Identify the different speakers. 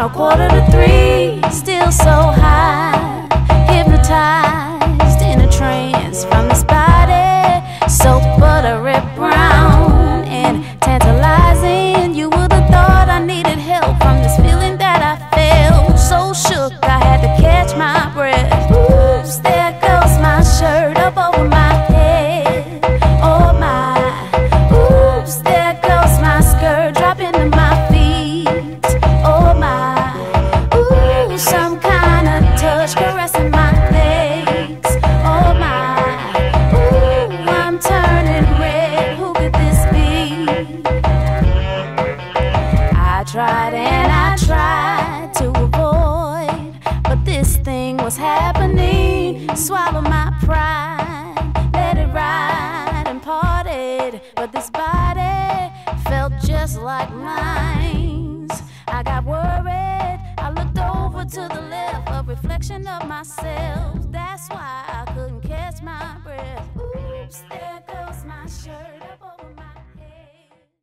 Speaker 1: About 2:45, still so high, hypnotized in a trance from this body, so buttery brown and tantalizing. You would have thought I needed help from this feeling that I felt. So shook I had to catch my breath. Oops, there goes my shirt up over my head. Oh my, oops, there goes my skirt dropping to my feet. Oh my, ooh, some kind of touch caressing my legs. Oh my, ooh, I'm turning red. Who could this be? I tried and I tried to avoid, but this thing was happening. Swallow my pride, let it ride and parted, but this body felt just like mine. I got worried, I looked over to the left, a reflection of myself. That's why